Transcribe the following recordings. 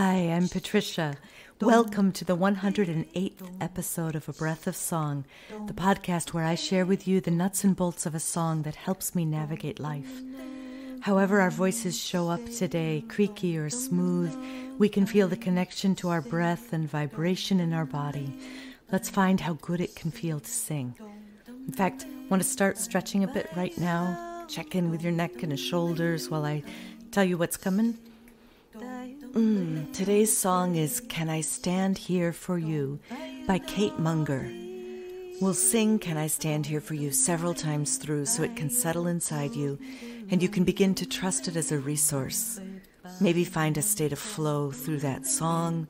Hi, I'm Patricia. Welcome to the 108th episode of A Breath of Song, the podcast where I share with you the nuts and bolts of a song that helps me navigate life. However our voices show up today, creaky or smooth, we can feel the connection to our breath and vibration in our body. Let's find how good it can feel to sing. In fact, want to start stretching a bit right now? Check in with your neck and shoulders while I tell you what's coming. Today's song is Can I Stand Here For You by Kate Munger. We'll sing Can I Stand Here For You several times through so it can settle inside you and you can begin to trust it as a resource. Maybe find a state of flow through that song.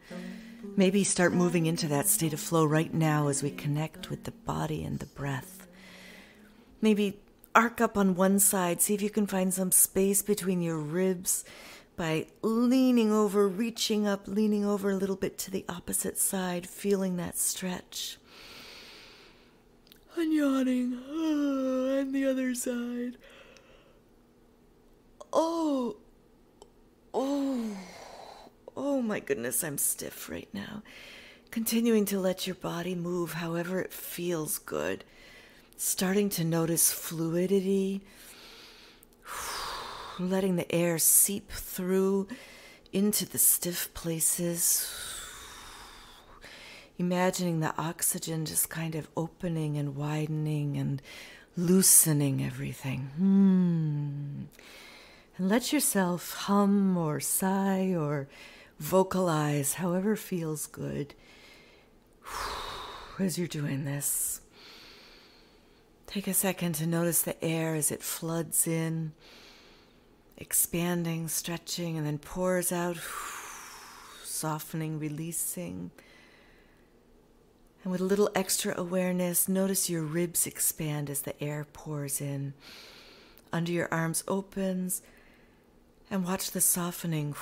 Maybe start moving into that state of flow right now as we connect with the body and the breath. Maybe arc up on one side, see if you can find some space between your ribs by leaning over, reaching up, leaning over a little bit to the opposite side, feeling that stretch. And yawning, and the other side. Oh my goodness, I'm stiff right now. Continuing to let your body move however it feels good. Starting to notice fluidity. Letting the air seep through into the stiff places. Imagining the oxygen just kind of opening and widening and loosening everything. And let yourself hum or sigh or vocalize however feels good as you're doing this. Take a second to notice the air as it floods in, expanding, stretching, and then pours out, softening, releasing. And with a little extra awareness, notice your ribs expand as the air pours in. Under your arms opens, and watch the softening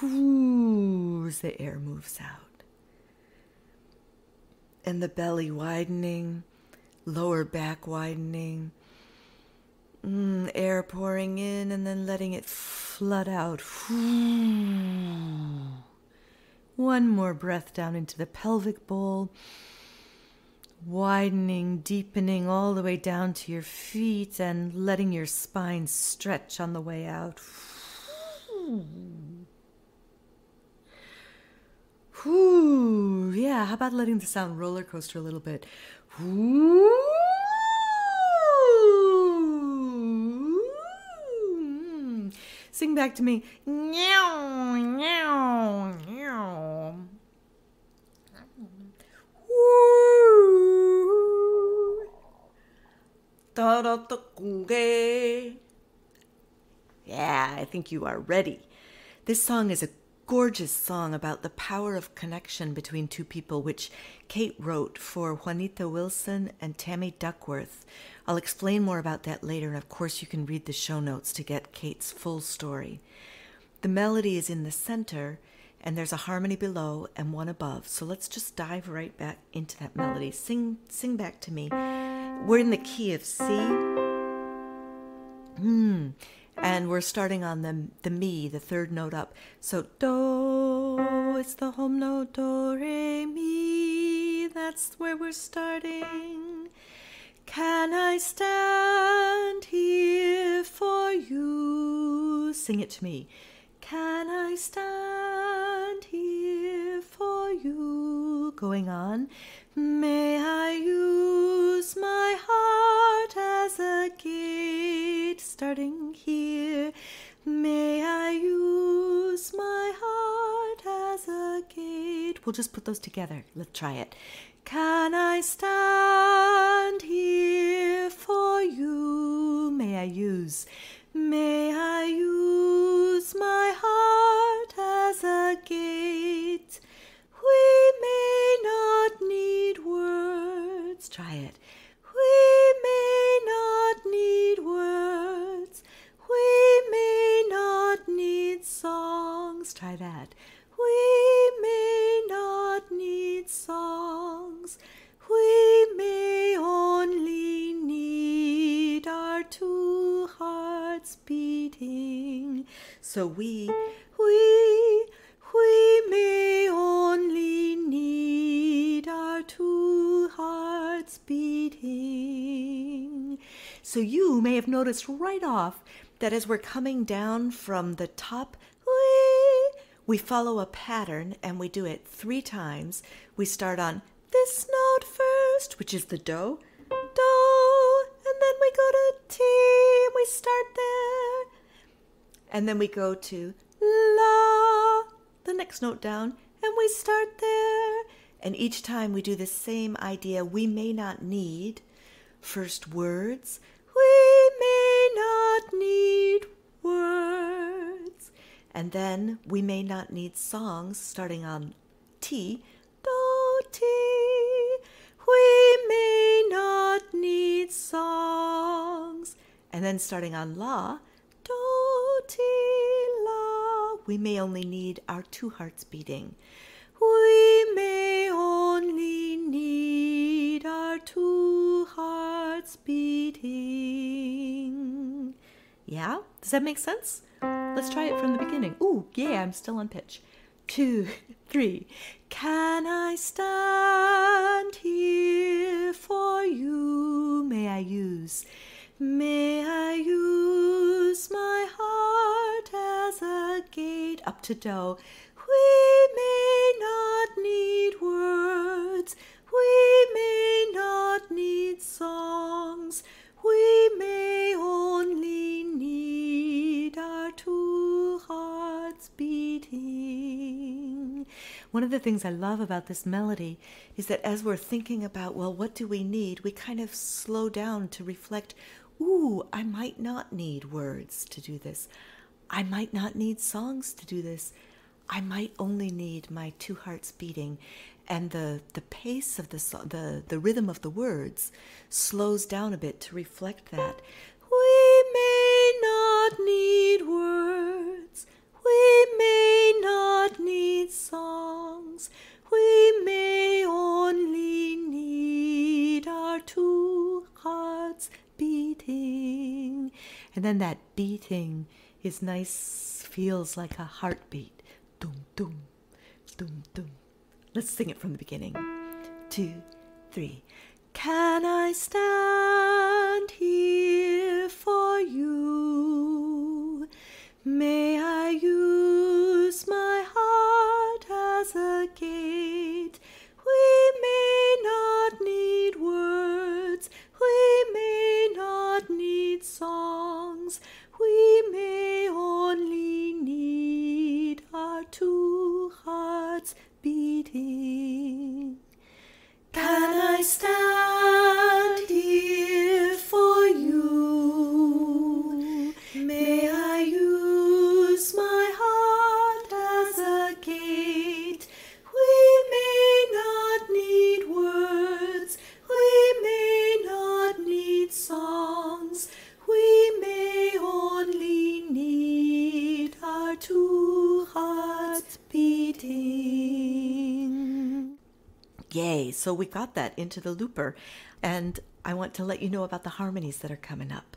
as the air moves out. And the belly widening, lower back widening. Air pouring in and then letting it flood out. One more breath down into the pelvic bowl. Widening, deepening all the way down to your feet and letting your spine stretch on the way out. Yeah, how about letting the sound roller coaster a little bit? Sing back to me. Meow, meow, meow. Yeah, I think you are ready. This song is a gorgeous song about the power of connection between two people, which Kate wrote for Juanita Wilson and Tammy Duckworth. I'll explain more about that later, and of course you can read the show notes to get Kate's full story. The melody is in the center, and there's a harmony below and one above. So let's just dive right back into that melody. Sing back to me. We're in the key of C. And we're starting on the mi, the third note up. So do, it's the home note, do, re, mi. That's where we're starting. Can I stand here for you? Sing it to me. Can I stand here for you? Going on. May I use my heart as a gate? Starting here. May I use my heart as a gate? We'll just put those together. Let's try it. Can I stand here for you? May I use my heart as a gate? We may not need words. Try it. We may not need words. We may not need songs. Try that. We may not need songs. We may only need our two hearts beating. So we So you may have noticed right off that as we're coming down from the top, we follow a pattern and we do it 3 times. We start on this note first, which is the do, and then we go to T, and we start there. And then we go to La, the next note down, and we start there. And each time we do the same idea. We may not need first words. We may not need words. And then we may not need songs starting on T, do, T. We may not need songs. And then starting on La, do, Ti, La. We may only need our 2 hearts beating. We may only need our 2 hearts beating. Yeah? Does that make sense? Let's try it from the beginning. Ooh, yeah, I'm still on pitch. 2, 3. Can I stand here for you? May I use my heart as a gate up to do. We may not need words. We may not need songs. We may only need our 2 hearts beating. One of the things I love about this melody is that as we're thinking about, well, what do we need? We kind of slow down to reflect, ooh, I might not need words to do this. I might not need songs to do this. I might only need my 2 hearts beating. And the pace of the song, the rhythm of the words slows down a bit to reflect that. We may not need words. We may not need songs. We may only need our 2 hearts beating. And then that beating is nice, feels like a heartbeat. Dum, dum, dum, dum. Let's sing it from the beginning. 2, 3. Can I stand here for you? May I use my heart as a gate? We may not need words. We may not need songs. We may only need our 2 hearts beating. Can I stand here for you? May I use my heart as a gate? We may not need words. We may not need songs. We may only need our 2 hearts beating. Yay, so we got that into the looper. And I want to let you know about the harmonies that are coming up.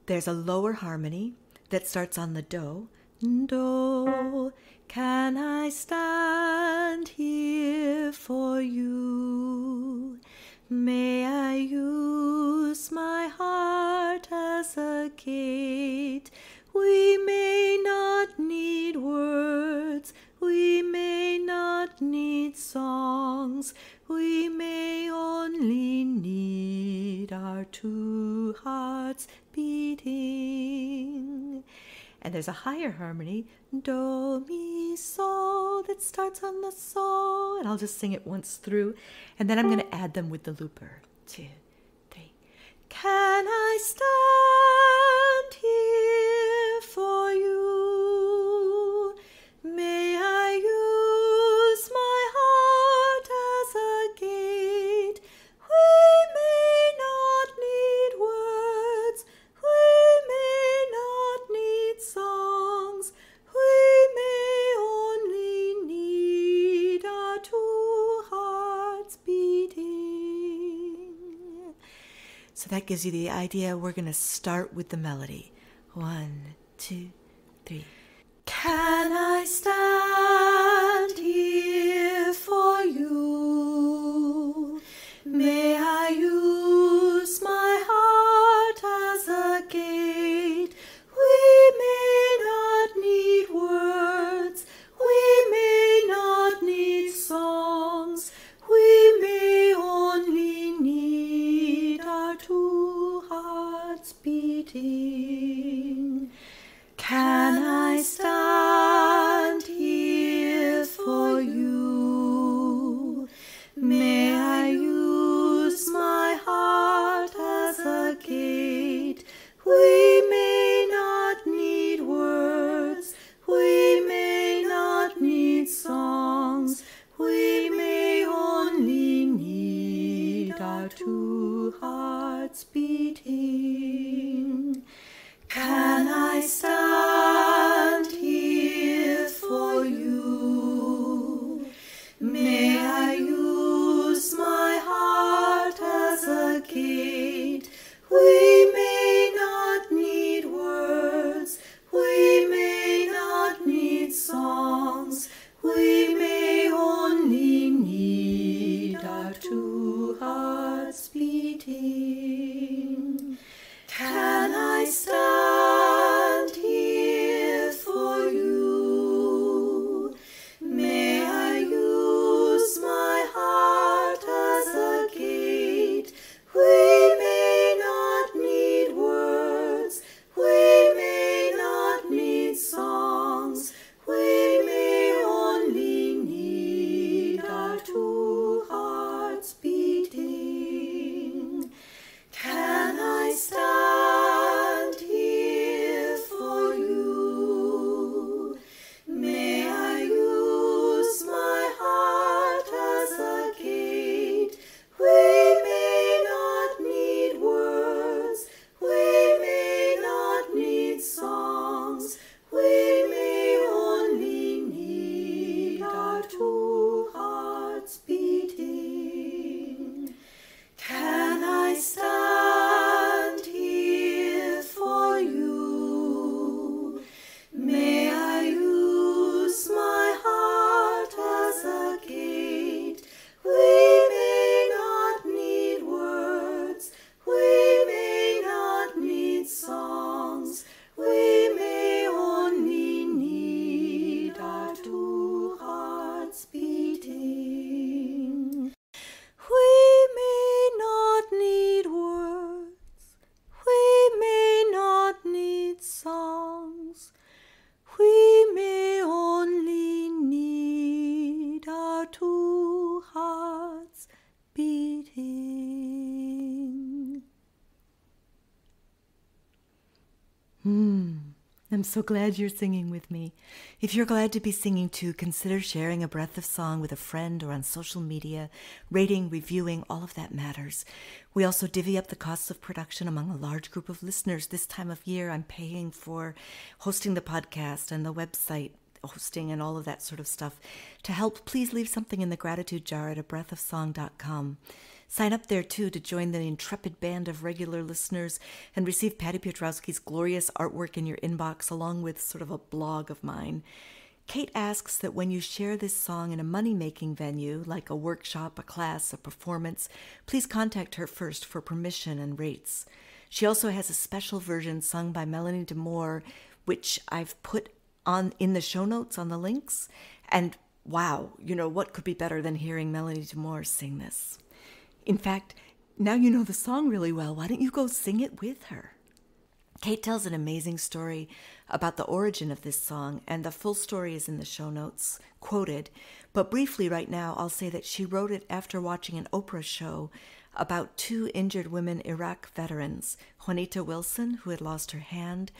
There's a lower harmony that starts on the do. Do, can I stand here for you? May I use my heart as a gate? We may not need words. We may not need songs. We may only need our 2 hearts beating. And there's a higher harmony, do, mi, so, that starts on the so. And I'll just sing it once through. And then I'm going to add them with the looper. 2, 3. Can I stand here for you? May I use my heart as a gate? We may not need words. We may not need songs. We may only need our 2 hearts beating. So that gives you the idea. We're going to start with the melody. 1, 2, 3. Can I stand here for you? May I use my heart so glad you're singing with me. If you're glad to be singing too, consider sharing a breath of song with a friend or on social media. Rating, reviewing, all of that matters. We also divvy up the costs of production among a large group of listeners. This time of year, I'm paying for hosting the podcast and the website hosting and all of that sort of stuff. To help, please leave something in the gratitude jar at abreathofsong.com. Sign up there, too, to join the intrepid band of regular listeners and receive Patty Piotrowski's glorious artwork in your inbox, along with sort of a blog of mine. Kate asks that when you share this song in a money-making venue, like a workshop, a class, a performance, please contact her first for permission and rates. She also has a special version sung by Melanie DeMore, which I've put on in the show notes on the links. And wow, what could be better than hearing Melanie DeMore sing this? In fact, now you know the song really well. Why don't you go sing it with her? Kate tells an amazing story about the origin of this song, and the full story is in the show notes, quoted. But briefly right now, I'll say that she wrote it after watching an Oprah show about two injured women Iraq veterans, Juanita Wilson, who had lost her hand,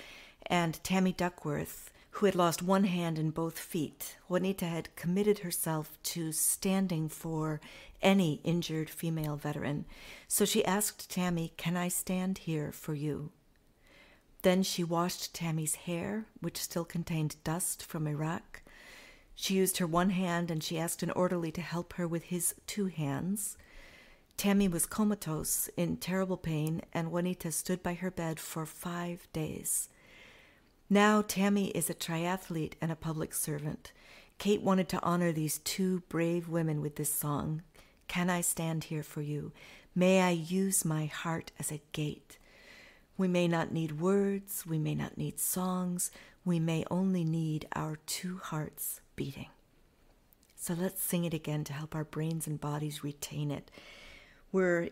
and Tammy Duckworth, who had lost one hand and both feet. Juanita had committed herself to standing for any injured female veteran. So she asked Tammy, "Can I stand here for you?" Then she washed Tammy's hair, which still contained dust from Iraq. She used her one hand and she asked an orderly to help her with his two hands. Tammy was comatose, in terrible pain, and Juanita stood by her bed for 5 days. Now Tammy is a triathlete and a public servant. Kate wanted to honor these two brave women with this song. Can I stand here for you? May I use my heart as a gate? We may not need words, we may not need songs, we may only need our two hearts beating. So let's sing it again to help our brains and bodies retain it. We're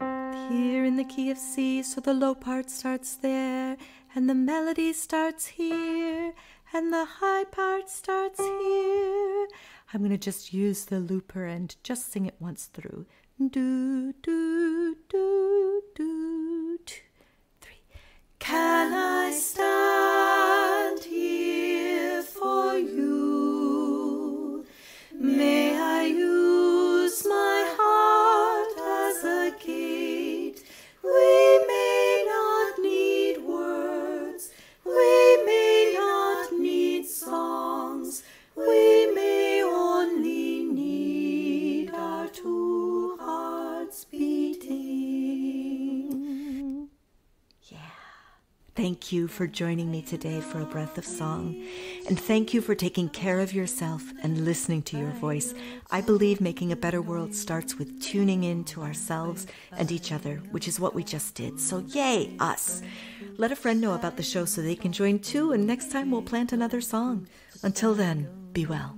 here in the key of C, so the low part starts there, and the melody starts here, and the high part starts here. I'm going to just use the looper and just sing it once through. Do, do, do, do, 2, 3. Can I stand here for you? May I use my heart as a gate? We may not need words, we may not need songs, we may only need our two hearts beating. Yeah. Thank you for joining me today for A Breath of Song, and thank you for taking care of yourself and listening to your voice. I believe making a better world starts with tuning in to ourselves and each other, which is what we just did. So yay, us! Let a friend know about the show so they can join too, and next time we'll plant another song. Until then, be well.